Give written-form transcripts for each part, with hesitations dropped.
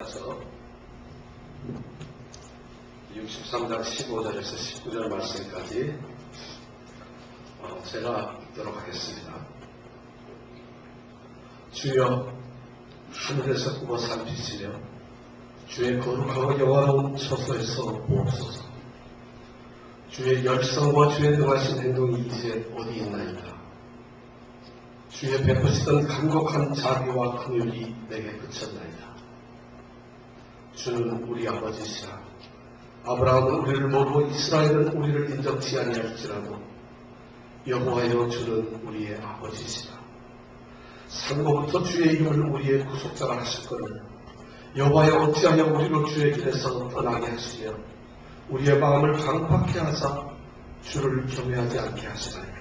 따라서 63장 15절에서 19절 말씀까지 제가 읽도록 하겠습니다. 주여 하늘에서 굽어 살피시며 주의 거룩하고 영화로운 처소에서 보옵소서. 주의 열성과 주의 능하신 행동이 이제 어디 있나이까. 주의 베푸시던 간곡한 자비와 긍휼이 내게 그쳤나이다. 주는 우리 아버지시라. 아브라함은 우리를 모르고 이스라엘은 우리를 인정치 아니할지라도 여호와여 주는 우리의 아버지시라. 상고부터 주의 이름을 우리의 구속자라 하셨거늘 여호와여 어찌하여 우리로 주의 길에서 떠나게 하시며 우리의 마음을 강팍해 하사 주를 경외하지 않게 하시나이까.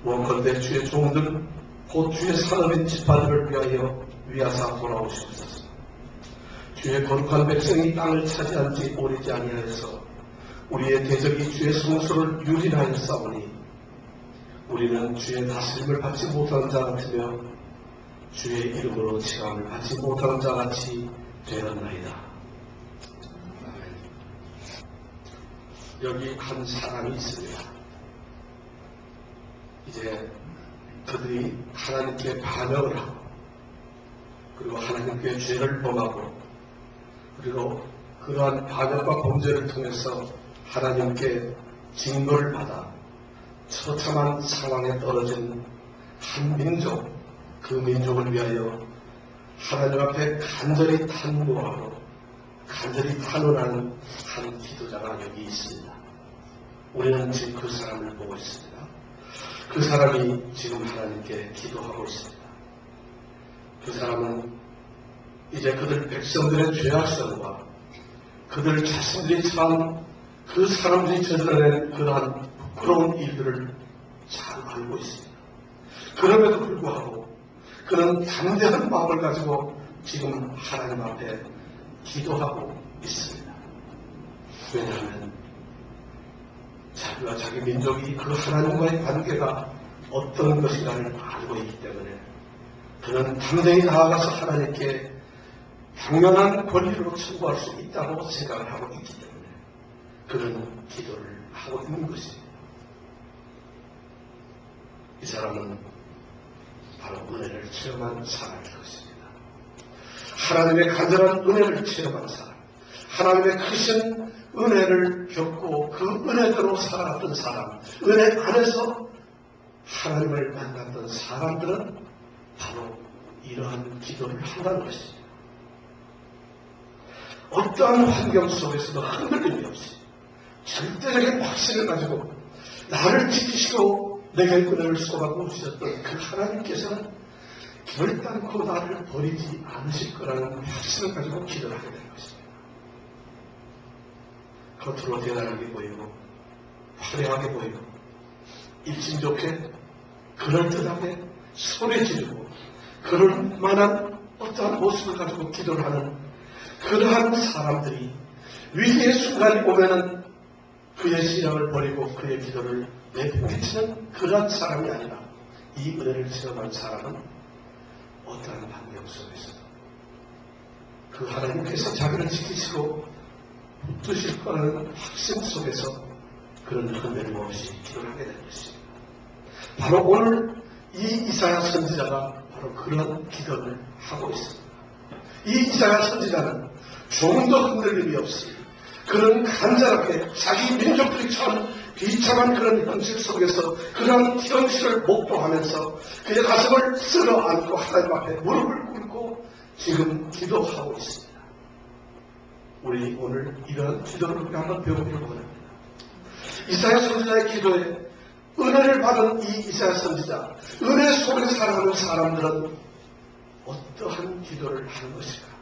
원컨대 주의 종들 곧 주의 산업인 지파들을 위하여 위하사 돌아오시옵소서. 주의 거룩한 백성이 땅을 차지한 지 오래지 아니하여서 우리의 대적이 주의 성소를 유린하여 싸우니 우리는 주의 다스림을 받지 못하는 자 같으며 주의 이름으로 칭함을 받지 못하는 자 같이 되었나이다. 여기 한 사람이 있습니다. 이제 그들이 하나님께 반역을 하고 그리고 하나님께 죄를 범하고 그리고 그러한 반역과 범죄를 통해서 하나님께 징벌을 받아 처참한 상황에 떨어진 한 민족, 그 민족을 위하여 하나님 앞에 간절히 탄구하고 간절히 탄원하는 한 기도자가 여기 있습니다. 우리는 지금 그 사람을 보고 있습니다. 그 사람이 지금 하나님께 기도하고 있습니다. 그 사람은 이제 그들 백성들의 죄악성과 그들 자신들이 처한 그 사람들이 저질러낸 그러한 부끄러운 일들을 잘 알고 있습니다. 그럼에도 불구하고 그는 담대한 마음을 가지고 지금 하나님 앞에 기도하고 있습니다. 왜냐하면 자기와 자기 민족이 그 하나님과의 관계가 어떤 것인가를 알고 있기 때문에 그는 당장히 나아가서 하나님께 당연한 권리로 청구할 수 있다고 생각을 하고 있기 때문에 그는 기도를 하고 있는 것입니다. 이 사람은 바로 은혜를 체험한 사람일 것입니다. 하나님의 간절한 은혜를 체험한 사람, 하나님의 크신 은혜를 겪고 그 은혜대로 살아갔던 사람, 은혜 안에서 하나님을 만났던 사람들은 바로 이러한 기도를 한다는 것입니다. 어떠한 환경 속에서도 흔들림이 없이 절대적인 확신을 가지고 나를 지키시고 내게 은혜를 쏟아부으셨던 그 하나님께서는 결단코 나를 버리지 않으실 거라는 확신을 가지고 기도를 하게 되는 것입니다. 겉으로 대단하게 보이고 화려하게 보이고 일진 좋게 그럴듯하게 소리 지르고 그럴 만한 어떠한 모습을 가지고 기도를 하는 그러한 사람들이 위기의 순간이 오면은 그의 신앙을 버리고 그의 기도를 내팽개치는 그러한 사람이 아니라 이 은혜를 체험한 사람은 어떠한 환경 속에서도 그 하나님께서 자기를 지키시고 붙드실 거라는 확신 속에서 그런 흔들림 없이 기도를 하게 된 것입니다. 바로 오늘 이 이사야 선지자가 바로 그런 기도를 하고 있습니다. 이 이사야 선지자는 조금 더 흔들림이 없이 그런 간절하게 자기 민족들이 처한 비참한 그런 현실 속에서 그런 현실을 목도하면서 그의 가슴을 쓸어 안고 하나님 앞에 무릎을 꿇고 지금 기도하고 있습니다. 우리 오늘 이런 기도를 우리 한번 배우기를 원합니다. 이사야 선지자의 기도에 은혜를 받은 이 이사야 선지자, 은혜 속에 살아가는 사람들은 어떠한 기도를 하는 것인가?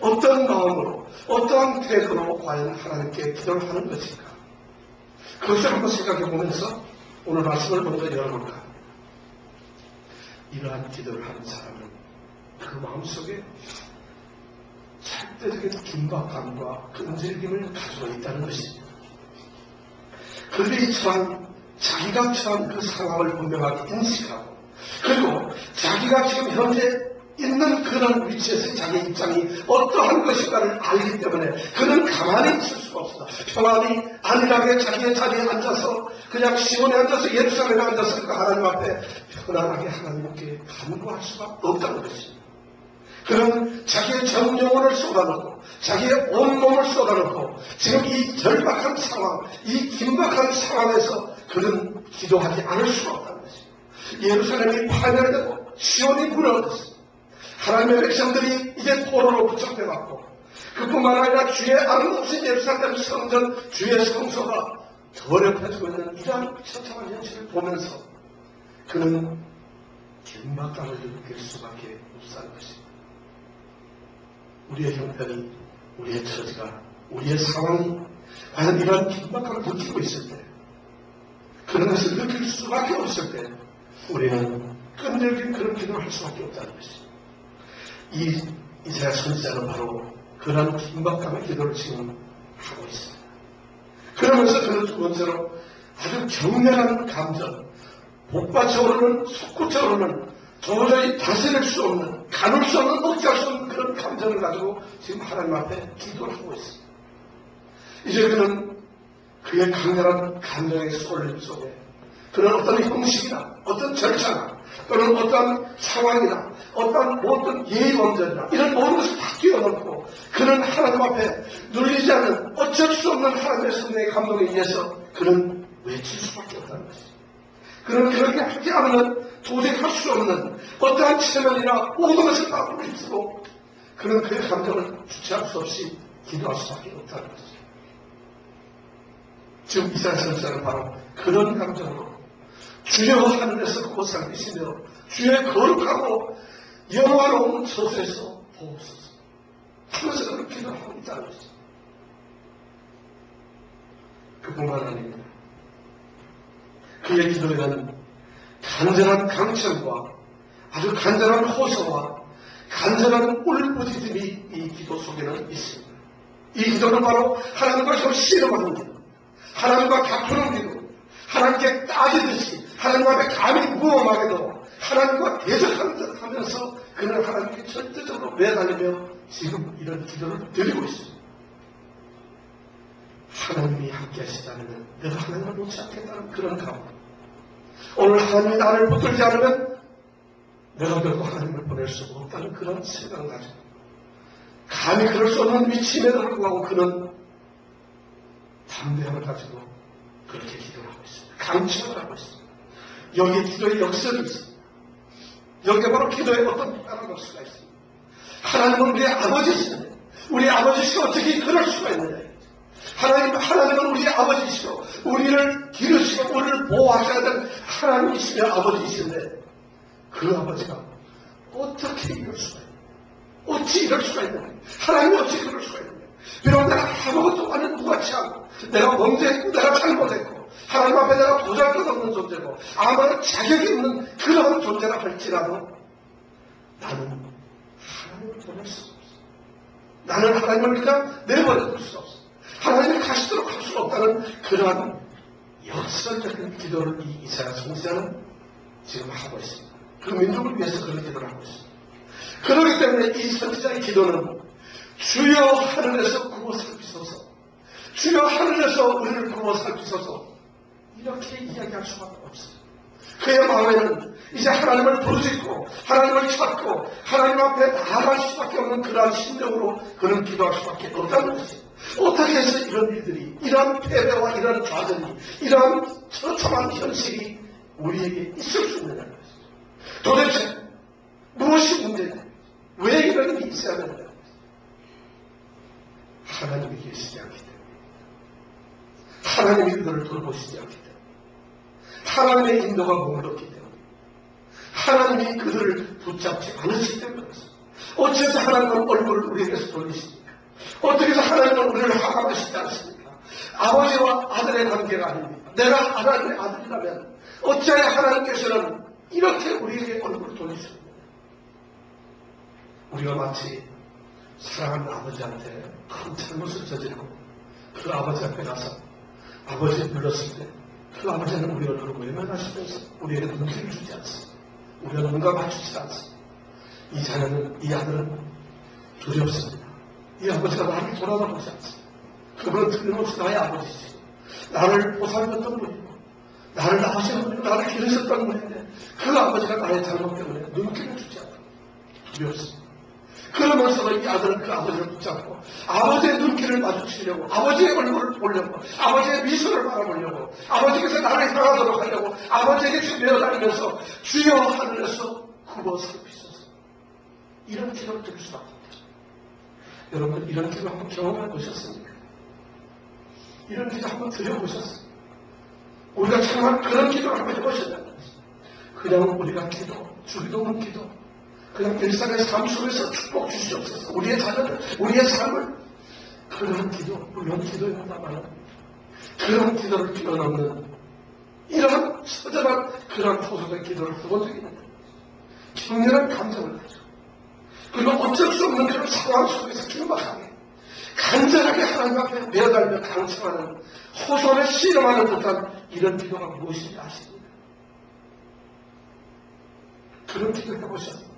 어떤 마음으로, 어떠한 태도로 과연 하나님께 기도를 하는 것인가? 그것을 한번 생각해 보면서 오늘 말씀을 먼저 열어볼까 합니다. 이러한 기도를 하는 사람은 그 마음속에 절대적인 긴박감과 끈질김을 가지고 있다는 것입니다. 그들이 자기가 처한 그 상황을 분명하게 인식하고 그리고 자기가 지금 현재 있는 그런 위치에서 자기 입장이 어떠한 것인가를 알기 때문에 그는 가만히 있을 수가 없어. 평안히 안일하게 자기의 자리에 앉아서 그냥 시온에 앉아서 예루살렘에 앉아서 그 하나님 앞에 편안하게 하나님께 간구할 수가 없다는 것입니다. 그는 자기의 전 영혼을 쏟아놓고 자기의 온몸을 쏟아놓고 지금 이 절박한 상황, 이 긴박한 상황에서 그는 기도하지 않을 수가 없다는 것입니다. 예루살렘이 파멸되고 시온이 무너졌습니다. 하나님의 백성들이 이제 포로로 붙잡혀갔고 그뿐만 아니라 주의 아름다우신 예루살렘 성전 주의 성소가 더럽혀지고 있는 이러한 처참한 현실을 보면서 그는 긴박감을 느낄 수밖에 없다는 것입니다. 우리의 형편이, 우리의 처지가, 우리의 상황이 과연 이러한 긴박감을 느끼고 있을 때, 그런 것을 느낄 수밖에 없을 때 우리는 끈질긴 그런 기도를 할 수밖에 없다는 것입니다. 이 이사야 선지자는 바로 그런 긴박감의 기도를 지금 하고 있습니다. 그러면서 그는 두 번째로 아주 격렬한 감정, 복받쳐오르는, 솟구쳐오르는 도저히 다스릴 수 없는, 가눌 수 없는, 억제할 수 없는 그런 감정을 가지고 지금 하나님 앞에 기도를 하고 있습니다. 이제 그는 그의 강렬한 감정의 쏠림 속에 그런 어떤 형식이나 어떤 절차나 또는 어떤 상황이나 어떤 예의범절이나 이런 모든 것을 다 뛰어넘고 그는 하나님 앞에 눌리지 않는 어쩔 수 없는 하나님의 성령의 감동에 의해서 그는 외칠 수밖에 없다는 것입니다. 그는 그렇게 하지 않으면 도저히 할 수 없는 어떠한 체면이나 모든 것을 다 부딪히고 그는 그의 감정을 주체할 수 없이 기도할 수밖에 없다는 것이죠. 지금 이사야 선지자는 바로 그런 감정으로 주여 하늘에서 구원을 계시며 주의 거룩하고 영화로운 저수에서 보옵소서 하면서 그런 기도를 하고 있다는 것이죠. 그뿐만 아닙니다. 그의 기도에는 간절한 강청과 아주 간절한 호소와 간절한 울부짖음이 이 기도 속에는 있습니다. 이 기도는 바로 하나님과 좀 씨름하는 기도, 하나님과 다투는 기도, 하나님께 따지듯이 하나님 앞에 감히 무엄하게도 하나님과 대적하는 듯 하면서 그는 하나님께 절대적으로 매달리며 지금 이런 기도를 드리고 있습니다. 하나님이 함께 하시다면 내가 하나님을 놓지 않겠다는 그런 감. 오늘 하나님이 나를 붙들지 않으면 내가 결코 하나님을 보낼 수가 없다는 그런 생각을 가지고 감히 그럴 수 없는 위치임에도 불구하고 그는 담대함을 가지고 그렇게 기도를 하고 있습니다. 강청을 하고 있습니다. 여기에 기도의 역설이 있습니다. 여기에 바로 기도의 어떤 특별한 역사가 있습니다. 하나님은 우리의 아버지시는데 우리 아버지시가 어떻게 그럴 수가 있느냐. 하나님은 우리의 아버지시고 우리를 기르시고 우리를 보호하셔야 될 하나님이시며 아버지이신데 그 아버지가 어떻게 이럴 수가 있느냐. 어찌 이럴 수가 있느냐. 하나님이 어찌 그럴 수가 있느냐. 비록 내가 아무것도 아닌 누같이 하고 내가 범죄했고 내가 잘못했고 하나님 앞에 내가 보잘것없는 존재고 아무런 자격이 없는 그런 존재라 할지라도 나는 하나님을 보낼 수가 없어. 나는 하나님을 그냥 내버려둘 수 없어. 하나님이 가시도록 할 수 없다는 그러한 역설적인 기도를 이 이사야 선지자는 지금 하고 있습니다. 그 민족을 위해서 그런 기도를 하고 있습니다. 그렇기 때문에 이 선지자의 기도는 주여 하늘에서 구워 살피소서, 주여 하늘에서 우리를 구워 살피소서 이렇게 이야기할 수밖에 없어요. 그의 마음에는 이제 하나님을 부르짖고 하나님을 찾고 하나님 앞에 나아갈 수밖에 없는 그러한 심정으로 그는 기도할 수밖에 없다는 것이죠. 어떻게 해서 이런 일들이, 이러한 패배와 이러한 좌절이, 이러한 처참한 현실이 우리에게 있을 수 있느냐는 것이죠. 도대체 무엇이 문제냐? 왜 이런 일이 있어야 되느냐? 하나님이 계시지 않기 때문에, 하나님이 그들을 돌보시지 않기 때문에, 하나님의 인도가 머물렀기 때문에, 하나님이 그들을 붙잡지 않으시기 때문에 그렇습니다. 어째서 하나님은 얼굴을 우리에게서 돌리십니까? 어떻게 해서 하나님은 우리를 하강하시지 않습니까? 아버지와 아들의 관계가 아닙니까? 내가 하나님의 아들이라면 어찌하여 하나님께서는 이렇게 우리에게 얼굴을 돌리십니까? 우리가 마치 사랑하는 아버지한테 큰 잘못을 저지르고 그 아버지 앞에 가서 아버지를 불렀을 때 그 아버지는 우리 얼굴을 외면하시면서 우리에게 눈길을 주지 않습니다. 우리가 눈과 맞추지 않습니다. 이 자녀는, 이 아들은 두렵습니다. 이 아버지가 나를 돌아다보지 않습니다. 그분은 틀림없이 나의 아버지지. 나를 보살폈던 분이고, 나를 낳으신 분이고, 나를 기르셨던 분인데, 그 아버지가 나의 잘못 때문에 눈길을 주지 않고 두렵습니다. 그러면서도 이 아들은 그 아버지를 붙잡고 아버지의 눈길을 마주치려고, 아버지의 얼굴을 보려고, 아버지의 미소를 바라보려고, 아버지께서 나를 향하도록 하려고 아버지에게 주며 다니면서 주여 하늘에서 굽어 살피소서. 이런 기도를 드릴 수밖에 없죠. 여러분, 이런 기도 한번 경험해 보셨습니까? 이런 기도 한번 드려보셨어요? 우리가 정말 그런 기도를 한번 해보셨다는 거죠. 그냥 우리가 기도, 주기도문 기도, 그냥 일상의 삶 속에서 축복 주시옵소서. 우리의 자녀들, 우리의 삶을, 그런 기도, 물론 기도입니다만 그런 기도를 뛰어넘는 이러한 처절한 그런 소속의 기도를 해본 적이 있는데, 격렬한 감정을 가지고, 그리고 어쩔 수 없는 그런 상황 속에서 긴박하게 간절하게 하나님 앞에 매달며 강청하는, 호소를 씨름하는 듯한 이런 기도가 무엇인지 아십니까? 그런 기도 해보셨어요?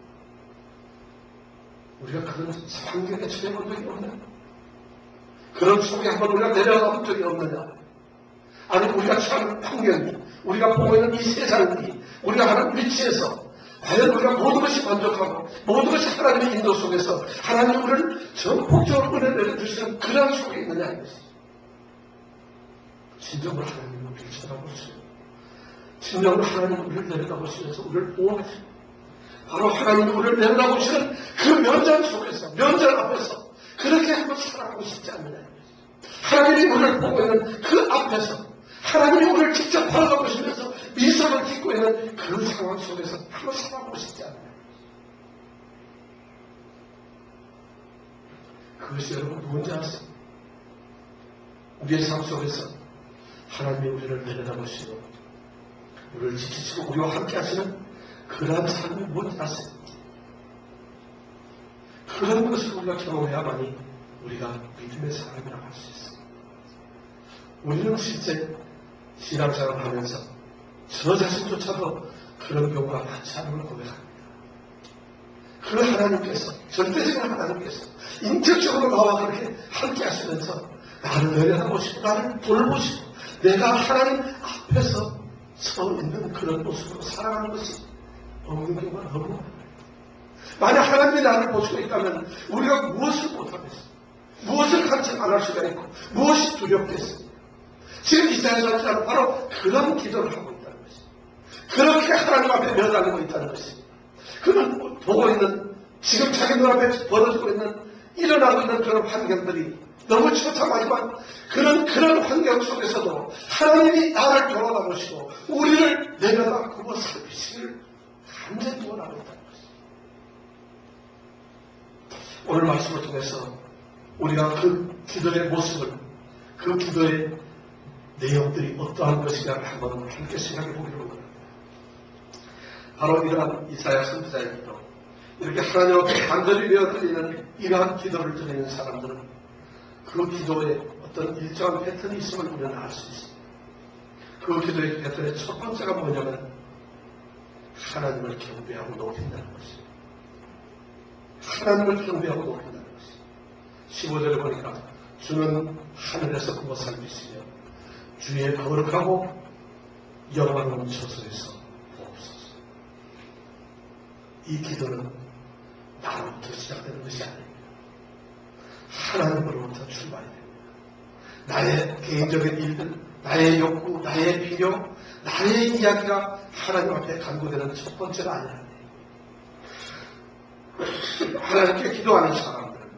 우리가 그런 환경에 처해본 적이 없느냐? 그런 속에 한번 우리가 내려가 본 적이 없느냐? 아니, 우리가 처한 환경이, 우리가 보고 있는 이 세상이, 우리가 하는 위치에서 과연 우리가 모든 것이 만족하고 모든 것이 하나님의 인도 속에서 하나님 우리를 전폭적으로 은혜를 내려주시는 그런 속에 있느냐 이것이. 진정으로 하나님을 우리를 쳐다보시고, 진정으로 하나님을 우리를 내려다보시면서 우리를 보호하시고, 바로 하나님이 우리를 내려다보시는 그 면전 속에서, 면전 앞에서 그렇게 한번 살아가고 싶지 않느냐. 하나님이 우리를 보고 있는 그 앞에서, 하나님이 우리를 직접 바라보시면서 미소를 짓고 있는 그 상황 속에서 한번 살아가고 싶지 않느냐. 그것이 여러분 뭔지 아세요? 우리의 삶 속에서 하나님이 우리를 내려다보시고 우리를 지키시고 우리와 함께 하시는 그러한 삶이 뭔지 아세요? 그런 것을 우리가 경험해야만이 우리가 믿음의 사람이라고 할 수 있어요. 우리는 실제 신앙생활을 하면서 저 자신조차도 그런 경우가 많지 않은 걸 고백합니다. 그 하나님께서, 절대적인 하나님께서 인격적으로 나와 그렇게 함께 하시면서 나를 내려다보시고 나를 돌보시고 내가 하나님 앞에서 서 있는 그런 모습으로 살아가는 것이 없는 경우가 너무 많아요. 만약 하나님이 나를 보시고 있다면 우리가 무엇을 못하겠어요? 무엇을 간증 안 할 수가 있고 무엇이 두렵겠어요? 지금 이사야서는 바로 그런 기도를 하고 있다는 것이, 그렇게 하나님 앞에 매달리고 있다는 것이, 그는 보고 있는 지금 자기 눈앞에 벌어지고 있는 일어나고 있는 그런 환경들이 너무 처참하지만 그런 환경 속에서도 하나님이 나를 돌아다보시고 우리를 내려다 굽어 살피시기를 간절히 원하고 있다는 것입니다. 오늘 말씀을 통해서 우리가 그 기도의 모습을, 그 기도의 내용들이 어떠한 것이냐를 한번 함께 생각해 보기로 합니다. 바로 이러한 이사야 선지자의 기도, 이렇게 하나님 앞에 간절히 되어드리는 이러한 기도를 드리는 사람들은 그 기도에 어떤 일정한 패턴이 있음을 우리는 알 수 있습니다. 그 기도의 패턴의 첫 번째가 뭐냐면 하나님을 경배하고 높인다는 것입니다. 하나님을 경배하고 높인다는 것입니다. 15절에 보니까 주는 하늘에서 굽어 살피시며 주의 거룩하고 영원한 처소에서 보옵소서. 이 기도는 나로부터 시작되는 것이 아닙니다. 하나님으로부터 출발이 됩니다. 나의 개인적인 일들, 나의 욕구, 나의 필요, 나의 이야기가 하나님 앞에 간구되는 첫 번째가 아니라 하나님께 기도하는 사람들은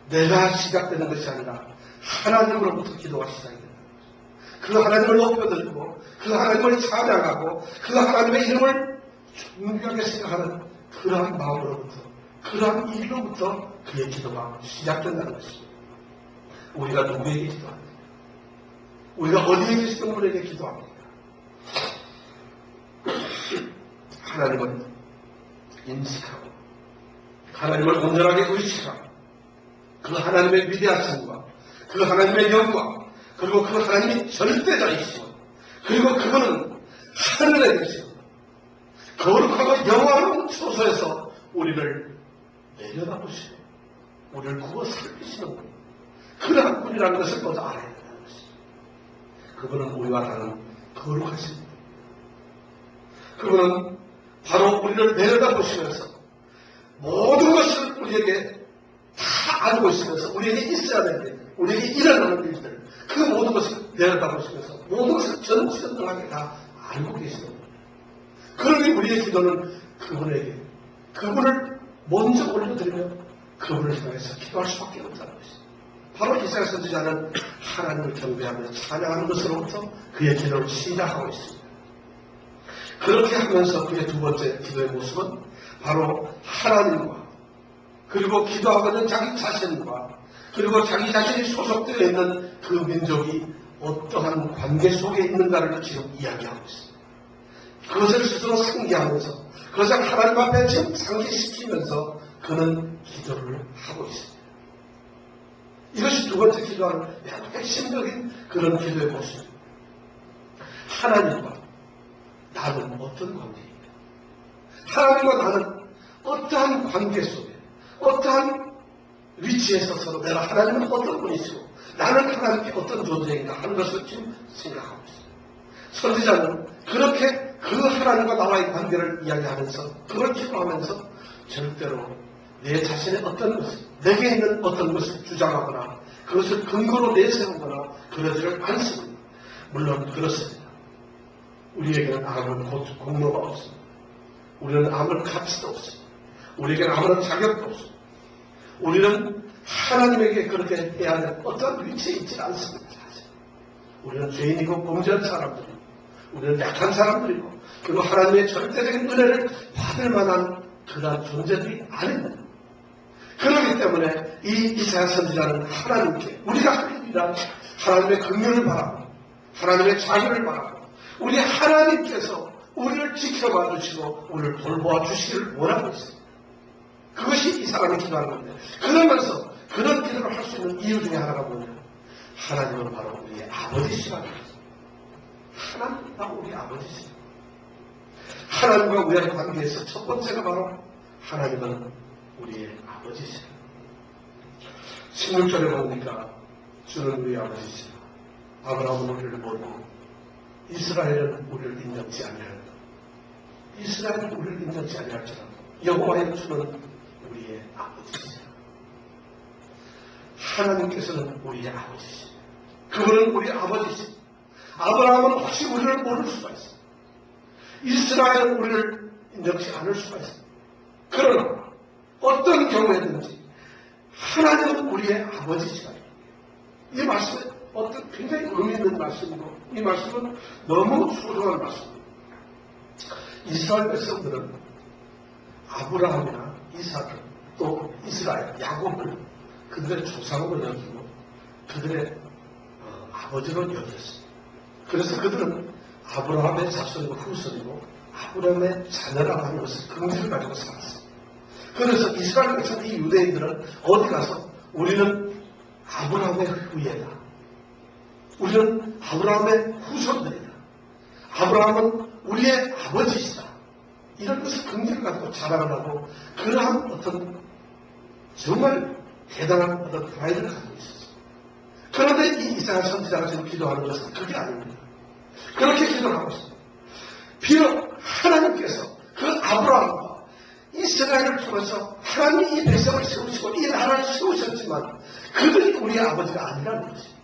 내가 시작되는 것이 아니라 하나님으로부터 기도가 시작이 된다. 그 하나님을 높여드리고 그 하나님을 찬양하고 그 하나님의 이름을 존귀하게 생각하는 그러한 마음으로부터, 그러한 일로부터 그의 기도가 시작된다는 것입니다. 우리가 누구에게 기도합니까? 우리가 어디에 계시던 분에게 기도합니까? 하나님은 인식하고 하나님을 온전하게 의식하고 그 하나님의 위대하심과 그 하나님의 영광, 그리고 그 하나님이 절대자이시고, 그리고 그분은 하늘에 계시고 그 거룩하고 영화로운 처소에서 우리를 내려다보시고 우리를 구워 살피시는 분, 그러한 분이라는 것을 먼저 알아야 된다는 것입니다. 그분은 우리와 다른 거룩하신 분, 그분은 바로 우리를 내려다보시면서 모든 것을 우리에게 다 알고 있으면서 우리에게 있어야 될 일, 우리에게 일어나는 일들, 그 모든 것을 내려다보시면서 모든 것을 전지전능하게 다 알고 계시는 거예요. 그러니 우리의 기도는 그분을 먼저 올려드리며 그분을 향해서 기도할 수밖에 없다는 것입니다. 바로 이사야 선지자는 하나님을 경배하며 찬양하는 것으로부터 그의 기도를 시작하고 있습니다. 그렇게 하면서 그의 두 번째 기도의 모습은 바로 하나님과 그리고 기도하고 있는 자기 자신과 그리고 자기 자신이 소속되어 있는 그 민족이 어떠한 관계 속에 있는가를 지금 이야기하고 있습니다. 그것을 스스로 상기하면서 그것을 하나님 앞에 지금 상기시키면서 그는 기도를 하고 있습니다. 이것이 두 번째 기도하는 핵심적인 그런 기도의 모습입니다. 하나님과 나는 어떤 관계입니까? 하나님과 나는 어떠한 관계 속에 어떠한 위치에 서서 내가 하나님은 어떤 분이시고 나는 하나님께 어떤 존재인가 하는 것을 지금 생각하고 있습니다. 선지자는 그렇게 그 하나님과 나와의 관계를 이야기하면서 그걸 기도하면서 절대로 내 자신의 어떤 것을 내게 있는 어떤 것을 주장하거나 그것을 근거로 내세우거나 그러지를 않습니다. 물론 그렇습니다. 우리에게는 아무런 공로가 없습니다. 우리는 아무런 가치도 없습니다. 우리에게는 아무런 자격도 없습니다. 우리는 하나님에게 그렇게 해야 할 어떤 위치에 있지 않습니다. 우리는 죄인이고 범죄한 사람들이고 우리는 약한 사람들이고 그리고 하나님의 절대적인 은혜를 받을 만한 그러한 존재들이 아닙니다. 그렇기 때문에 이 이사야 선지자는 하나님께 우리가 할 일이란 하나님의 긍휼을 바라고 하나님의 자비를 바라고 우리 하나님께서 우리를 지켜봐 주시고 우리를 돌보아 주시기를 원하고 있습니다. 그것이 이 사람이 기도하는 건데 그러면서 그런 기도를 할 수 있는 이유 중에 하나가 뭐냐면 하나님은 바로 우리의 아버지시라는 것입니다. 하나님은 바로 우리 아버지시다. 하나님과 우리의 관계에서 첫 번째가 바로 하나님은 우리의 아버지시다. 16절에 보니까 주는 우리 아버지시다. 아브라함은 우리를 모르고 이스라엘은 우리를 인정치 아니하였다. 이스라엘은 우리를 인정치 아니할지라도 여호와의 주는 우리의 아버지시다. 하나님께서는 우리의 아버지시다. 그분은 우리의 아버지시다. 아브라함은 혹시 우리를 모를 수가 있습니다. 이스라엘은 우리를 인정치 않을 수가 있습니다. 그러나 어떤 경우에든지 하나님은 우리의 아버지시다. 이 말씀은 어떤 굉장히 의미 있는 말씀이고 이 말씀은 너무 소중한 말씀입니다. 이스라엘 백성들은 아브라함이나 이삭 또 이스라엘, 야곱을 그들의 조상으로 여기고 그들의 아버지로 여겼습니다. 그래서 그들은 아브라함의 자손이고 후손이고 아브라함의 자녀라고 하는 것을 긍지를 가지고 살았습니다. 그래서 이스라엘 백성 이 유대인들은 어디 가서 우리는 아브라함의 후예다. 우리는 아브라함의 후손들이다. 아브라함은 우리의 아버지시다. 이런 것을 긍지를 가지고 자랑을 하고 그러한 어떤 정말 대단한 어떤 프라이드를 가지고 있었습니다. 그런데 이 이사야 선지자가 지금 기도하는 것은 그게 아닙니다. 그렇게 기도를 하고 있습니다. 비록 하나님께서 그 아브라함과 이스라엘을 통해서 하나님이 이 백성을 세우시고 이 나라를 세우셨지만 그들이 우리의 아버지가 아니라는 것입니다.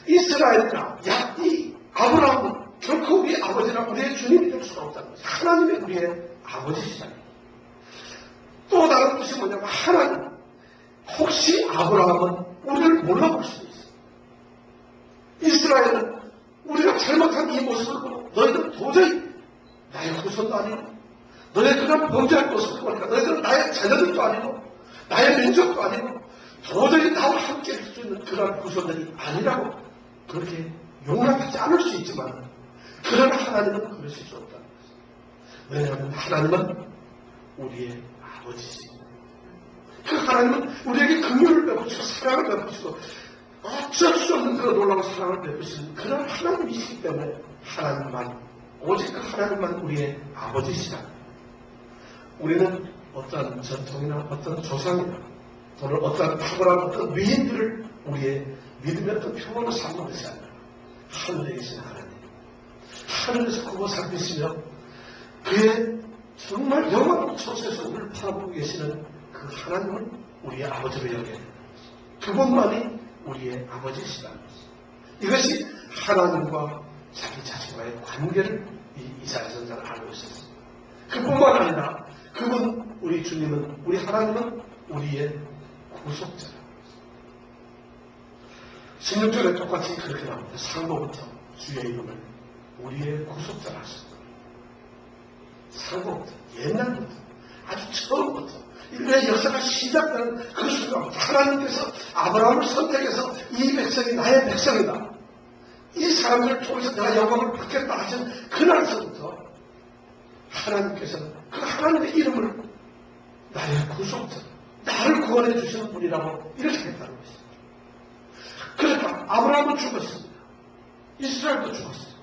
이스라엘이나 이 아브라함은 결코 우리의 아버지나 우리의 주님이 될 수가 없다는 것입니다. 하나님의 우리의 아버지시다. 또 다른 뜻이 뭐냐면 하나님 혹시 아브라함은 우리를 몰라볼 수도 있어요. 이스라엘은 우리가 잘못한 이 모습을 보고 너희들은 도저히 나의 후손도 아니고 너희 그런 범죄할 것을 보니까 너희들은 나의 자녀들도 아니고 나의 민족도 아니고 도저히 나와 함께 할 수 있는 그런 후손들이 아니라고 그렇게 용납하지 않을 수 있지만 그러나 하나님은 그러실 수 없다는 것입니다. 왜냐하면 하나님은 우리의 아버지십니다. 그 하나님은 우리에게 긍휼을 베푸시고 사랑을 베푸시고 어쩔 수 없는 그런 놀라운 사랑을 베푸시는 그런 하나님이시기 때문에 하나님만 오직 그 하나님만 우리의 아버지시다. 우리는 어떠한 전통이나 어떤 조상이나 또는 어떠한 탁월한 어떤 위인들을 우리의 믿음의 어떤 표본으로 삼는 것이 아니라 하늘에 계신 하나님, 하늘에서 그거 살피시며 그의 정말 영원한 초소에서 우리를 바라보고 계시는 그 하나님을 우리의 아버지로 여겨야 됩니다. 그분만이 우리의 아버지시다. 이것이 하나님과 자기 자신과의 관계를 이사야서는 잘 알고 있었습니다. 그뿐만 아니라 그분, 우리 주님은, 우리 하나님은 우리의 구속자라. 16절에 똑같이 그렇게 나옵니다. 상고부터 주의 이름을 우리의 구속자라 하셨다. 상고부터, 옛날부터, 아주 처음부터 인류의 역사가 시작되는 그 순간 하나님께서 아브라함을 선택해서 이 백성이 나의 백성이다. 이 사람들을 통해서 내가 영광을 받겠다 하신 그날서부터 하나님께서는 그 하나님의 이름을 나의 구속자, 나를 구원해 주시는 분이라고 이렇게 했다는 것입니다. 그러니까 아브라함은 죽었습니다. 이스라엘도 죽었어요.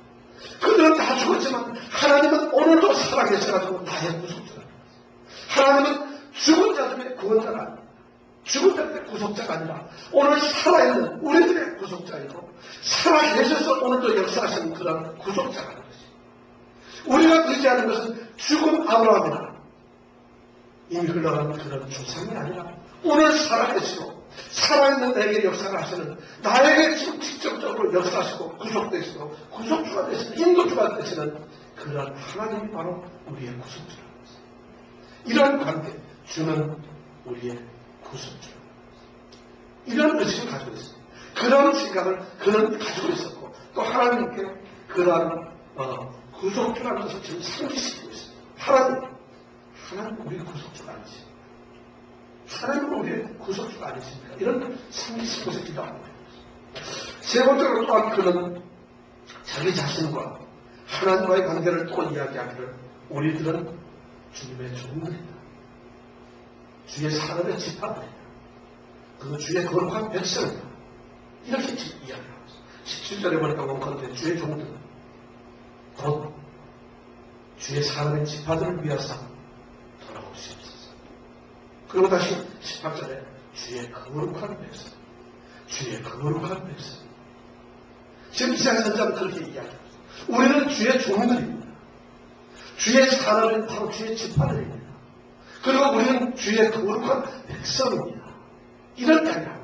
그들은 다 죽었지만 하나님은 오늘도 살아계셔가지고 나의 구속자다. 하나님은 죽은 자들의 구원자가 아니라 죽은 자들의 구속자가 아니라 오늘 살아있는 우리들의 구속자이고 살아계셔서 오늘도 역사하시는 그런 구속자라는 것입니다. 우리가 의지하는 것은 죽은 아브라함이나 이미 흘러간 그런 조상이 아니라 오늘 살아계시고 살아있는 내게 역사를 하시는 나에게 지금 직접적으로 역사하시고 구속되시고 구속주가 되시는 인도주가 되시는 그런 하나님이 바로 우리의 구속주라는 것입니다. 이런 관계, 주는 우리의 구속주. 이런 의식을 가지고 있습니다. 그런 생각을 그는 가지고 있었고 또 하나님께 그러한 구속주라는 것을 지금 상기시키고 있습니다. 하나님 우리의 구속주가 아니십니까? 하나님은 우리의 구속주가 아니십니까? 이런 상기시키면서 기도합니다. 세 번째로 또한 그는 자기 자신과 하나님과의 관계를 또 이야기하기를 우리들은 주님의 종들이다. 주의 사람의 지파들이다. 그 주의 거룩한 백성이다. 이렇게 이야기합니다. 17절에 보니까 원컨대 주의 종들 곧 주의 사람의 지파들을 위하사 돌아오시옵소서. 그리고 다시 18절에 주의 거룩한 백성, 주의 거룩한 백성. 지금 이사야 선지자는 그렇게 이야기합니다. 우리는 주의 종들입니다. 주의 사람은 바로 주의 지파들입니다. 그리고 우리는 주의 거룩한 백성입니다. 이런 이야기합니다.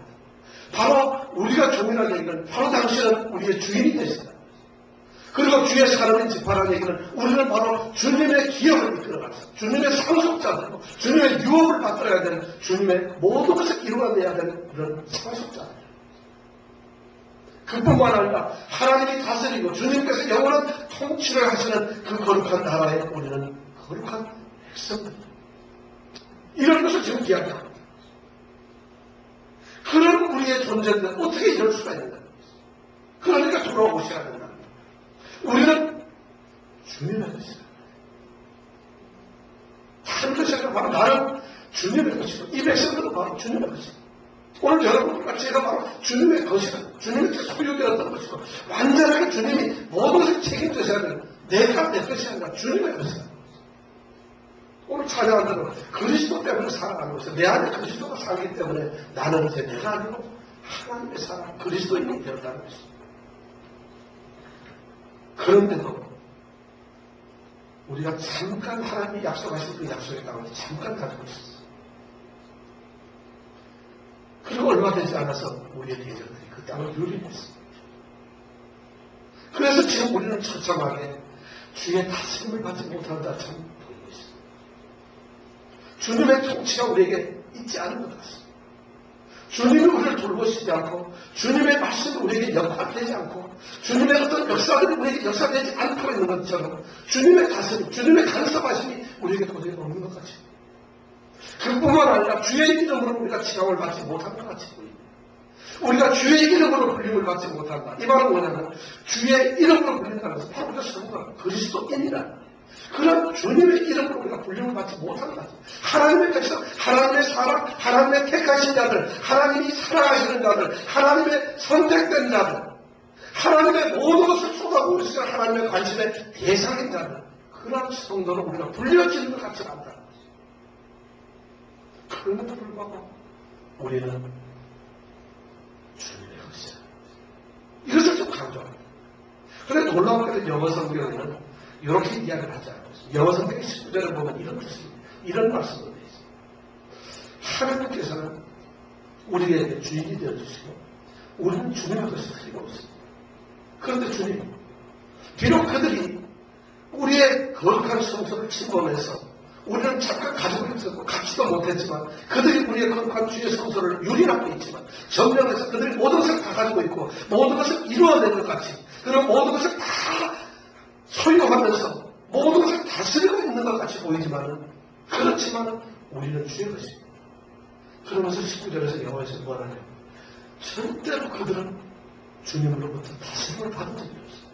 바로 우리가 종이라는 얘기는 바로 당신은 우리의 주인이 되신다. 그리고 주의 사람인 지파라는 얘기는 우리는 바로 주님의 기업을 이끌어가서 주님의 상속자들이고 주님의 유업을 받들어야 되는 주님의 모든 것을 이루어내야 되는 그런 상속자들. 그뿐만 아니라 하나님이 다스리고 주님께서 영원한 통치를 하시는 그 거룩한 나라에 우리는 거룩한 백성들입니다. 이런 것을 지금 이야기합니다. 그런 우리의 존재인데 어떻게 이럴 수가 있는가? 그러니까 돌아오셔야 된다. 우리는 주님의 것이다. 다른 것이 바로 나는 주님의 것이고 이 백성들은 바로 주님의 것이다. 오늘 여러분과 제가 바로 주님의 것이다. 주님의 소유되었던 것이고 완전하게 주님이 모든 것을 책임져야 되는 내가 내 것이 아니라 주님의 것이다. 오늘 찬양한 대로 그리스도 때문에 살아가는 것은 내 안에 그리스도가 살기 때문에 나는 이제 내가 아니고 하나님의 사람 그리스도인이 되었다는 것입니다. 그런데도 우리가 잠깐 하나님이 약속하신 그 약속의 땅을 잠깐 가지고 있었어요. 그리고 얼마 되지 않아서 우리의 대적들이 그 땅을 유린했습니다. 그래서 지금 우리는 처참하게 주의 다스림을 받지 못한다 참 보이고 있습니다. 주님의 통치가 우리에게 있지 않은 것 같습니다. 주님이 우리를 돌보시지 않고 주님의 말씀이 우리에게 역할되지 않고 주님의 어떤 역사들이 우리에게 역사되지 않고 있는 것처럼 주님의 다스림, 주님의 간섭하심이 우리에게 도저히 없는 것 같이 그뿐만 아니라 주의 이름으로 우리가 지감을 받지 못한 것 같이 보입니다. 우리가 주의 이름으로 불림을 받지 못한다. 이 말은 뭐냐면 주의 이름으로 불린다는 것은 바로 우리가 성도가 그리스도인이라 그런 주님의 이름으로 우리가 불림을 받지 못하는 거죠. 하나님의 백성, 하나님의 사람, 하나님의 택하신 자들, 하나님이 사랑하시는 자들, 하나님의 선택된 자들, 하나님의 모든 것을 쏟아부을 수 있는 하나님의 관심의 대상인 자는 그러한 성도로 우리가 불려지는 것 같지 않다는 거죠. 그럼에도 불구하고 우리는 주님의 것이야. 이것을 좀 강조합니다. 그런데 놀라운 것은 영어 성경에는 이렇게 이야기를 하지 않고 있습니다. 영어 성경 19절에 보면 이런 뜻입니다. 이런 말씀도 되어 있습니다. 하나님께서는 우리에게 주인이 되어주시고 우리는 주님의 것이 틀림없습니다. 그런데 주님, 비록 그들이 우리의 거룩한 성소를 침범해서 우리는 잠깐 가지고 있었고 갖지도 못했지만 그들이 우리의 거룩한 주의 성소를 유린하고 있지만 점령해서 그들이 모든 것을 다 가지고 있고 모든 것을 이루어낸 것 같이 그리고 모든 것을 다 소유하면서 모든 것을 다스리고 있는 것 같이 보이지만은 그렇지만 우리는 주의 것입니다. 그러면서 19절에서 여호와께서 뭐라네요? 절대로 그들은 주님으로부터 다스림을 받은 적이 없어요.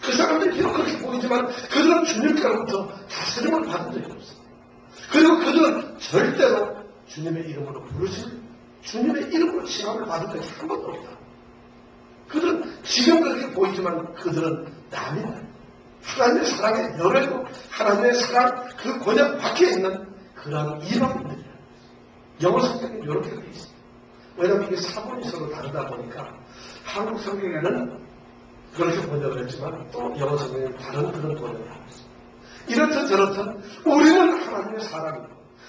그 사람들이 비록 그렇게 보이지만 그들은 주님께로부터 다스림을 받은 적이 없어요. 그리고 그들은 절대로 주님의 이름으로 부르시는 주님의 이름으로 칭함을 받은 적이 한 번도 없다. 그들은 지금 그렇게 보이지만 그들은 남이 아니에요. 하나님의 사랑의 열애고 하나님의 사랑 그 권역 밖에 있는 그러한 이방인들이에요. 영어 성경이 이렇게 되어 있습니다. 왜냐하면 이게 사본이 서로 다르다 보니까 한국 성경에는 그렇게 번역을 했지만 또 영어 성경에는 다른 그런 번역을 하고 있습니다. 이렇든 저렇든 우리는 하나님의 사람이고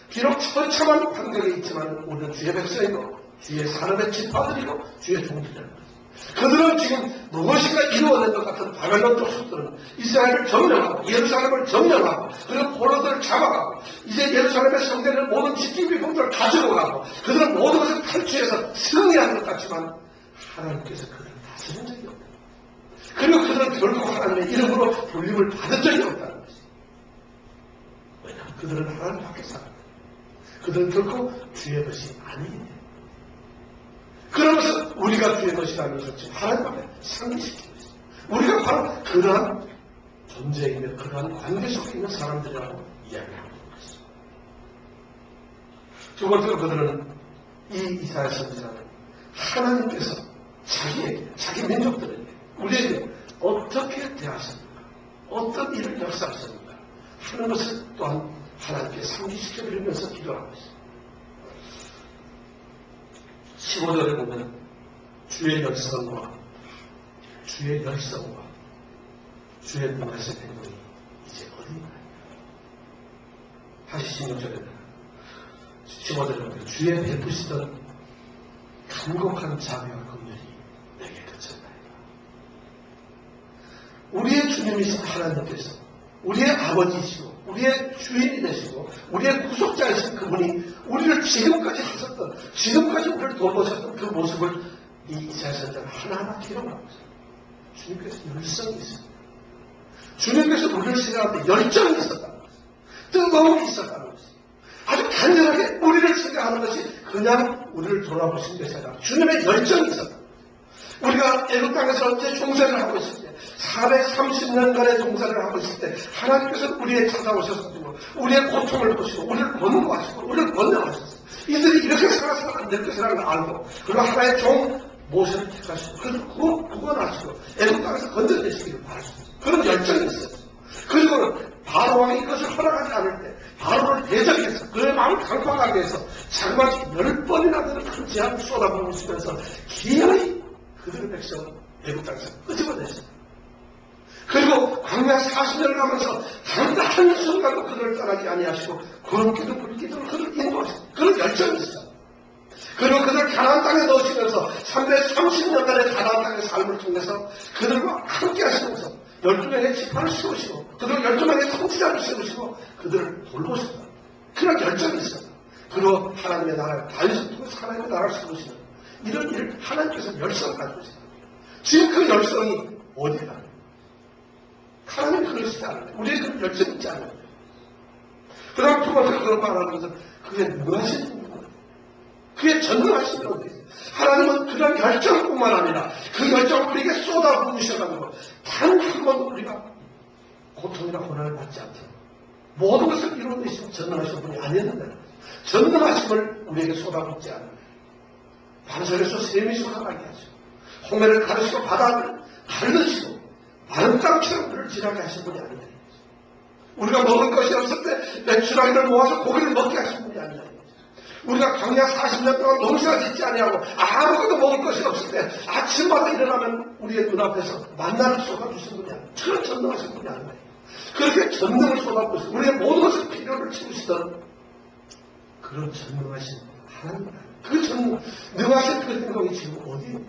비록 처참한 환경에 있지만 우리는 주의 백성이고 주의 산업의 지파들이고 주의 종들이라는 것입니다. 그들은 지금 무엇인가 이루어낸 것 같은 바벨론 족속들은 이스라엘을 점령하고 예루살렘을 점령하고 그리고 포로들을 잡아가고 이제 예루살렘의 성전을 모든 집기비품들을 가지고 가고 그들은 모든 것을 탈취해서 승리하는 것 같지만 하나님께서 그들을 다스린 적이 없다. 그리고 그들은 결국 하나님의 이름으로 불림을 받은 적이 없다는 것이. 왜냐하면 그들은 하나님 밖에 살아요. 그들은 결코 주의 것이 아니에요. 그러면서 우리가 주의 것이라는 것을 하나님 앞에 상기시키고 있습니다. 우리가 바로 그러한 존재이며 그러한 관계 속에 있는 사람들이라고 이야기하고 있는 것입니다. 두 번째로 그들은 이 이사야 선지자는 하나님께서 자기에게, 자기 민족들에게, 우리에게 어떻게 대하셨는가, 어떤 일을 역사하셨는가 하는 것을 또한 하나님께 상기시켜드리면서 기도하고 있습니다. 15절에 보면 주의 열성과 주의 열성과 주의 능하신 행동이 이제 어디인가. 다시 16절에 15절에 보면 주의 베푸시던 간곡한 자비와 긍휼이 내게 그쳤나이다. 우리의 주님이신 하나님께서 우리의 아버지이시고 우리의 주인이 되시고 우리의 구속자이신 그분이 우리를 지금까지 하셨던 지금까지 우리를 돌보셨던 그 모습을 이 이사야 선지자는 하나하나 기록하고 있어요. 주님께서 열성이 있습니다. 주님께서 우리를 생각할 때 열정이 있었다는 것이죠. 뜨거움이 있었다는 것이죠. 아주 간절하게 우리를 생각하는 것이 그냥 우리를 돌아보신 것이 아니라 주님의 열정이 있었다는 것이죠. 우리가 애국 땅에서 언제 종생을 하고 있을 때 430년간의 종생을 하고 있을 때 하나님께서 우리에 찾아오셔서 우리의 고통을 보시고 우리를 권고하시고 우리를 권장하셨어요. 이들이 이렇게 살아서는 안 될 것이라는 걸 알고 그리고 하나의 종 모세를 택하시고 그래서 구원하시고 애국 땅에서 건져내시기를 바라셨어요. 그런 열정이 있었어요. 그리고 바로 왕이 이것을 허락하지 않을 때 바로를 대적해서 그의 마음을 강팍하게 해서 자그마치 10번이나 되는 큰 재앙을 쏟아부으시면서 기어이 그들의 백성을 애국 땅에서 끄집어냈어요. 그리고 광야 40년을 가면서 단 한 순간도 그들을 떠나지 아니하시고 구름기도 불기도 그들을 인도하시고 그런 열정이 있어요. 그리고 그들을 가나안 땅에 넣으시면서 330년간의 가나안 땅의 삶을 통해서 그들과 함께 하시면서 12명의 지파를 세우시고 그들을 12명의 통치자를 세우시고 그들을 돌보셨다. 그런 열정이 있어요. 그리고 하나님의 나라를 다윗을 통해서 하나님의 나라를 세우시는 이런 일을 하나님께서 열성을 가지고 있습니다. 지금 그 열성이 어디가? 하나님이 그러시지 않아요. 우리의 그 열정이 있지 않아요. 그 다음 두 번째로 그런 말하는 것은 그게 무엇인 분이고 그게 전능하신 분이에요. 하나님은 그런 열정뿐만 아니라 그 열정을 우리에게 쏟아부으셔가지고 단 한 번도 우리가 고통이나 고난을 받지 않도록 모든 것을 이루어내시는 전능하신 분이 아니었는데 전능하심을 우리에게 쏟아붓지 않아요. 반석에서 샘이 쏟아나게 하시고 홍해를 가르시고 바다를 가르시고 마른 땅처럼 우리를 지나게 하신 분이 아니다. 우리가 먹을 것이 없을 때 메추라기를 모아서 고기를 먹게 하신 분이 아니다. 우리가 광야 40년 동안 농사 짓지 아니하고 아무것도 먹을 것이 없을 때 아침마다 일어나면 우리의 눈앞에서 만나를 쏟아주신 분이 아니다. 그런 전능하신 분이 아니다. 그렇게 전능을 쏟아부으시고 우리의 모든 것을 필요를 채우시던 그런 전능하신 하나님, 그 전능, 능하신 그 행동이 지금 어디 있느냐.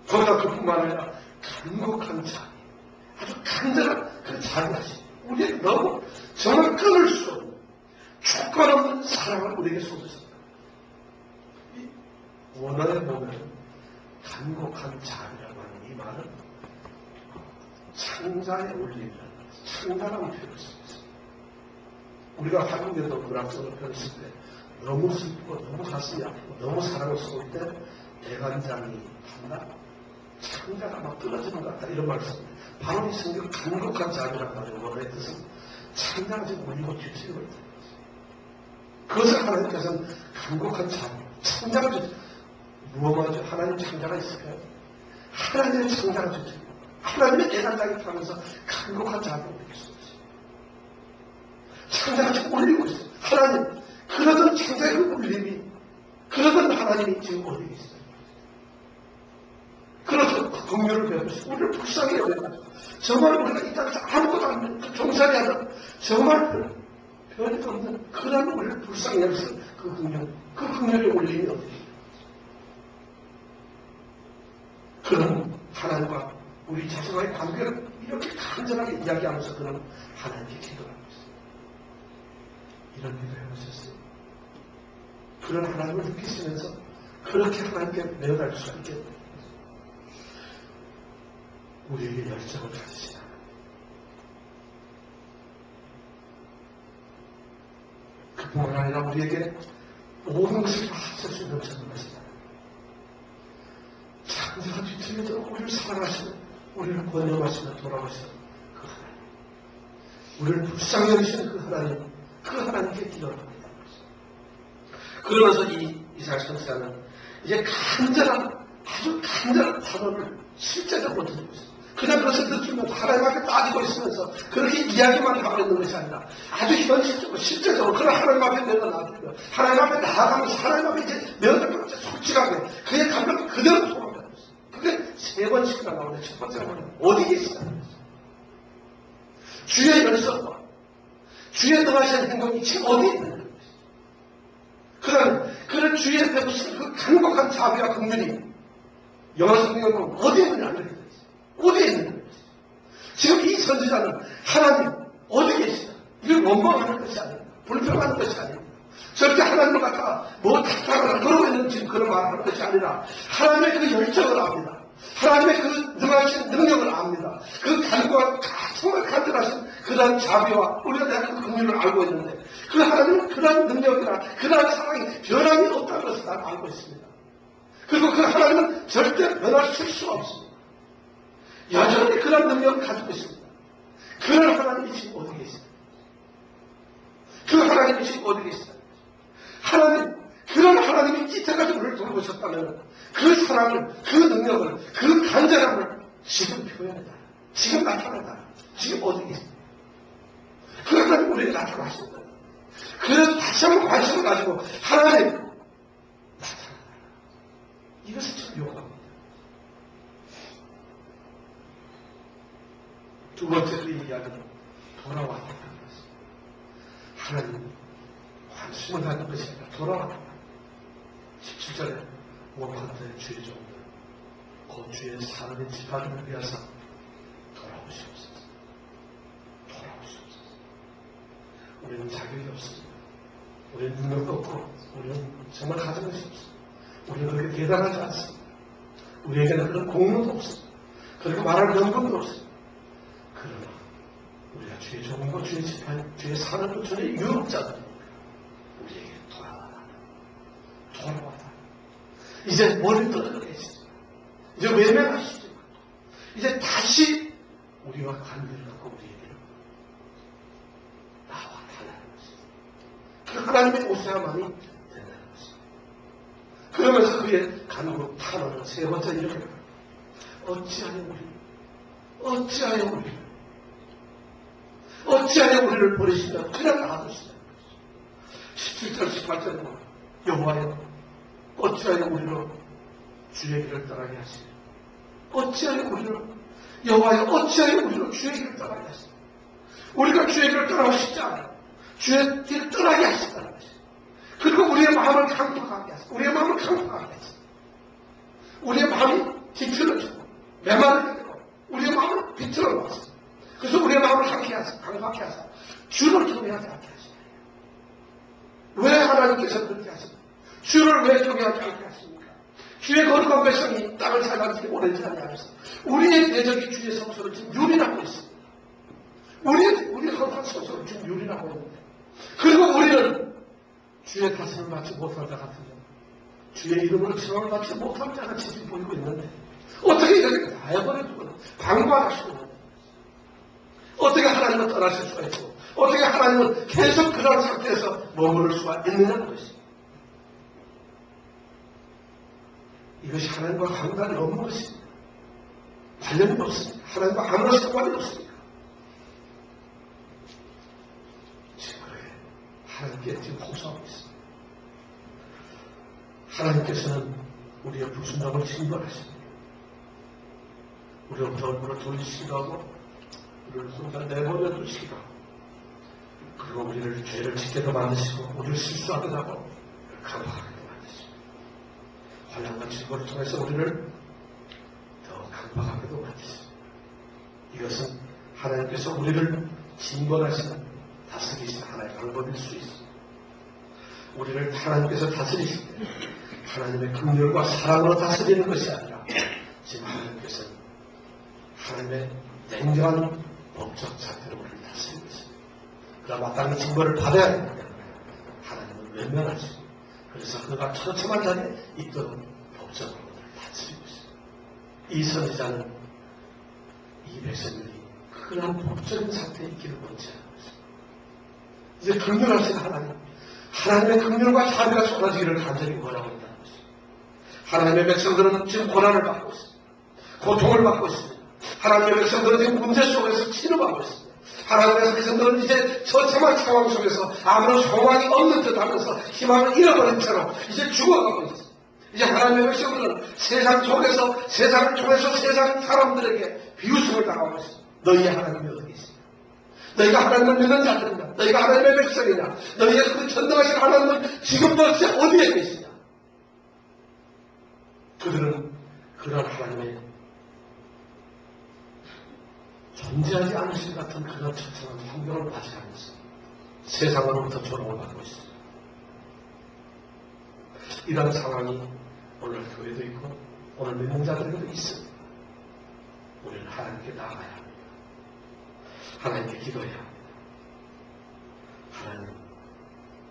거기다 그뿐만 아니라 간곡한 자비, 아주 간절한 그 자비하심, 우리에게 너무 정말 끊을 수 없는 조건 없는 사랑을 우리에게 쏟으셨다. 이 원어에 보면 간곡한 자비라고 하는 이 말은 창자의 올림이라는 창자라는 표현을 쓰고 있습니다. 우리가 한국에도 문학적으로 표현을 쓸 때 너무 슬프고 너무 가슴이 아프고 너무 사랑을 쏟을 때 대간장이 판다, 창자가 막 떨어지는 것 같다, 이런 말을 씁니다. 바로 이 성경 간곡한 자비라는 말의 원어의 뜻은 창자가 지금 올리고 뒤집어버렸다. 그것을 하나님께서는 간곡한 자비, 창자가 주죠. 무엇마저 하나님 창자가 있을까요? 하나님의 창자가 주죠. 하나님의 대간장이 타면서 간곡한 자비를 올리고 있어요. 창자가 지금 올리고 있어요. 하나님, 그러던 창자의 그 울림이, 그러던 하나님이 지금 어디 계시죠? 그러던 그 긍휼을 베푸시고 우리를 불쌍히 여겨가지고 정말 우리가 이 땅에서 아무것도 안 하는 종살이 하던 정말 변이 없는 그런 우리를 불쌍히 여기시는 그 긍휼, 그 긍휼의 울림이 어디 계시죠? 그런 하나님과 우리 자신과의 관계를 이렇게 간절하게 이야기하면서 그런 하나님께 기도하고 있어요. 이런 일을 해보셨어요? 그런 하나님을 느끼시면서 그렇게 하나님께 내어갈 수가 있겠네요. 우리에게 열정을 가지시라. 그뿐만 아니라 우리에게 모든 것을 다 합칠 수 있는 전능하시다. 창조가 뒤틀려도 우리를 사랑하시는, 우리를 권념하시는, 돌아오시는 그 하나님, 우리를 불쌍히 여기시는 그 하나님, 그 하나님께 기도합니다. 그러면서 이 이사야 선지자는 이제 간절한, 아주 간절한 단어를 실제적으로 드리고 있습니다. 그냥 그것을 느끼면서 하나님 앞에 따지고 있으면서 그렇게 이야기만 하고 있는 것이 아니라 아주 현실적으로 실제적으로 그런 하나님 앞에 내가 놔두고 하나님 앞에 나아가면서 하나님 앞에 이제 내가 솔직하게 그의 감정을 그대로 토로하는 거예요. 그게 세 번씩이나 나오는데 첫 번째가 뭐냐면 어디 계시다는 거죠. 주의 열성과 주의 능하신 행동이 지금 어디 있느냐. 그런 주의 베푸신 그 간곡한 자비와 긍휼이 영어 성경은 어디 있느냐 이렇게 되어 있어요. 어디에 있느냐. 지금 이 선지자는 하나님 어디 계시다. 이걸 원망하는 것이 아닙니다. 불평하는 것이 아닙니다. 절대 하나님을 갖다가 뭐 탓하거나 그러고 있는 지금 그런 말을 하는 것이 아니라 하나님의 그 열정을 압니다. 하나님의 그 능하신 능력을 압니다. 그 간과한 정말 간절하신 그러한 자비와 우리가 대한 그 긍휼을 알고 있는데 그 하나님은 그러한 능력이나 그러한 사랑이 변함이 없다는 것을 난 알고 있습니다. 그리고 그 하나님은 절대 변하실 수가 없습니다. 여전히 그런 능력을 가지고 있습니다. 그런 하나님이 지금 어디 계시다. 그 하나님이 지금 어디 계시다. 하나님, 그런 하나님이 이때까지 우리를 돌보셨다면 그 사랑을, 그 능력을, 그 간절함을 지금 표현해달라. 지금 나타내달라. 지금 어디 계시다. 그 하나님 우리에게 나타나십니다. 그래서 다시 한번 관심을 가지고 하나님 나타나달라. 이것을 좀 요구합니다. 두 번째 그 이야기는 돌아왔다는 것입니다. 하나님 관심을 갖는 것이 아니라 돌아왔다. 17절에 원한들의 주의 종들 곧 주의 사람의 지파들을 위하사 돌아오시옵소서. 돌아오시옵소서. 우리는 자격이 없습니다. 우리는 능력도 없고 우리는 정말 가진 것이 없습니다. 우리는 그렇게 대단하지 않습니다. 우리에게는 그런 공로도 없습니다. 그렇게 말할 명분도 없습니다. 그러나 우리가 주의 종과 주의 지파, 주의 사랑과 주의 유업자들이니까 우리에게 돌아와라. 이제 머리 떠들어 계시죠. 이제 외면하시죠. 이제 다시 우리와 관계를 갖고 우리에게 나와 달라는 것입니다. 그 하나님의 오셔야만이 된다는 것입니다. 그러면서 그의 간구 탄원을 세 번째 이렇게 말합니다. 어찌하여 우리를 버리시며 그냥 놔두시냐. 17절 18절에 보면 여호와여 어찌하여 우리를 주의 길을 떠나게 하시냐. 여호와여 어찌하여 우리를 주의 길을 떠나게 하시냐. 우리가 주의 길을 떠나고 싶지 않아요. 주의 길을 떠나게 하신다는 것이죠. 그리고 우리의 마음을 강팍하게 하시고 우리의 마음을 강팍하게 하시고 우리의 마음이 뒤틀어지고 메마르게 되고 우리의 마음을 비틀어 놓았어요. 그래서 우리의 마음을 강팍하게 하사 주를 경외하지 않게 하시냐. 왜 하나님께서 그렇게 하십니까? 주를 왜 경외하지 않게 하십니까? 주의 거룩한 백성이 땅을 살아가기 오래지 아니하면서 우리의 대적이 주의 성소를 지금 유린하고 있습니다. 우리의 거룩한 성소를 지금 유린하고 있는데 그리고 우리는 주의 다스림을 받지 못할 자 같으면 주의 이름으로 지원을 받지 못할 자 같이 지금 보이고 있는데 어떻게 이렇게 다해버려두고 방관하시고 있는데 어떻게 하나님을 떠나실 수가 있고 어떻게 하나님은 계속 그런 상태에서 머무를 수가 있느냐는 것이 이것이 하나님과 관관이 없는 것입니다. 관련이 없습니다. 하나님과 아무런 상관이 없습니다. 지금 하나님께 지금 호소하고 있습니다. 하나님께서는 우리의 불순종을 징벌하십니다. 우리로부터 얼굴을 돌리시기도 하고 우리를 순간 내버려 두시기도 하고 그리고 우리를 죄를 짓게도 만드시고 우리를 실수하게 하고 강박하게도 만드시고 환난과 징벌을 통해서 우리를 더 강박하게도 만드시고 이것은 하나님께서 우리를 징벌하시는 다스리시는 하나의 방법일 수 있습니다. 우리를 하나님께서 다스리실 때 하나님의 긍휼과 사랑으로 다스리는 것이 아니라 지금 하나님께서는 하나님의 냉정한 법적 사태로 우리를 다스리고 있습니다. 그러나 마땅히 징벌을 받아야 합니다. 하나님은 외면하시고 그래서 그가 처참한 자리에 있도록 법적으로 우리를 다스리고 있습니다. 이 선지자는 이 백성들이 그런 법적인 상태에 있기를 원치 않는 것입니다. 이제 긍휼하신 하나님의 긍휼과 자비가 쏟아지기를 간절히 원하고 있다는 것입니다. 하나님의 백성들은 지금 고난을 받고 있습니다. 고통을 받고 있습니다. 하나님의 백성들은 지금 문제 속에서 치료받고 있습니다. 하나님의 백성들은 이제 처참한 상황 속에서 아무런 소망이 없는 듯 하면서 희망을 잃어버린 채로 이제 죽어가고 있습니다. 이제 하나님의 백성들은 세상을 통해서 세상 사람들에게 비웃음을 당하고 있습니다. 너희의 하나님이 어디 계십니까? 너희가 하나님을 믿는 자들이냐? 너희가 하나님의 백성이냐? 너희의 그 전능하신 하나님은 지금 도대체 어디에 계시냐? 그들은 그런 하나님의 존재하지 않으신 같은 그런 처참한 환경을 맞이하면서 세상으로부터 조롱을 받고 있습니다. 이런 상황이 오늘 교회도 있고 오늘 믿는 자들에게도 있습니다. 우리는 하나님께 나아가야 합니다. 하나님께 기도해야 합니다. 하나님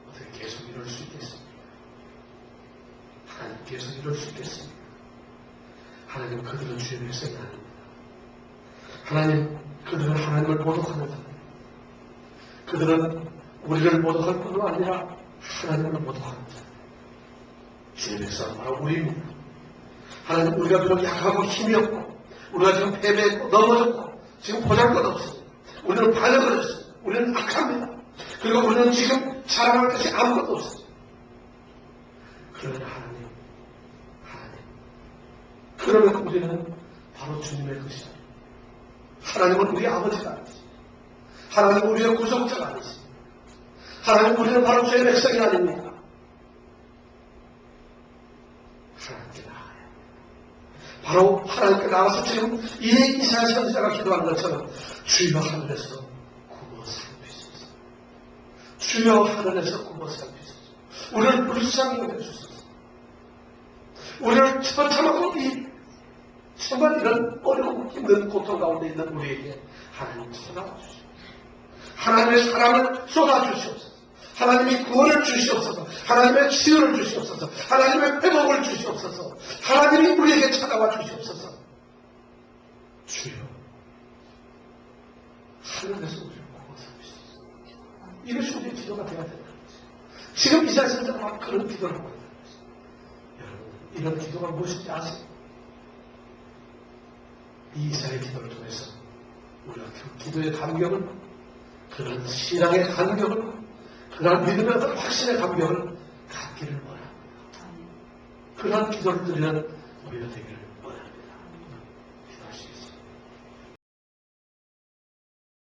어떻게 계속 이럴 수 있겠습니까? 하나님 계속 이럴 수 있겠습니까? 하나님 그들은 주의 백성이 아닙니다. 하나님 그들은 하나님을 모독하는 자입니다. 그들은 우리를 모독할 뿐만 아니라 하나님을 모독하는 자입니다. 주의 백성은 바로 우리입니다. 하나님 우리가 비록 약하고 힘이 없고 우리가 지금 패배했고 넘어졌고 지금 보잘것없습니다. 우리는 반역을 했습니다. 우리는 악합니다. 그리고 우리는 지금 자랑할 것이 아무것도 없습니다. 그러나 하나님 그러면 우리는 바로 주님의 것이다. 하나님은 우리 아버지가 아니십니다. 하나님은 우리의 구속자가 아니십니다. 하나님 우리는 바로 주의 백성이 아닙니까? 하나님께 나아가야 합니다. 바로 하나님께 나와서 지금 이사야 선지자가 기도한 것처럼 주여 하늘에서 구워 살피소서. 주여 하늘에서 구워 살피소서. 우리를 불쌍히 여겨주소서. 우리를 처참하고 정말 이런 어려운 힘든 고통 가운데 있는 우리에게 하나님 쏟아주시옵소서. 하나님의 사랑을 쏟아주시옵소서. 하나님의 구원을 주시옵소서. 하나님의 치유를 주시옵소서. 하나님의 회복을 주시옵소서. 하나님이 우리에게 찾아와 주시옵소서. 주여 하늘에서 우리를 구워 살피소서. 이것이 우리의 기도가 되어야 된다는 거죠. 지금 이사야 선지자가 그런 기도를 하고 있다는 거죠. 여러분 이런 기도가 무엇인지 아세요? 이 이스라엘 기도를 통해서 우리가 그 기도의 감격을, 그런 신앙의 감격을, 그런 믿음의 어떤 확신의 감격을 갖기를 원합니다. 그런 기도를 드리는 우리가 되기를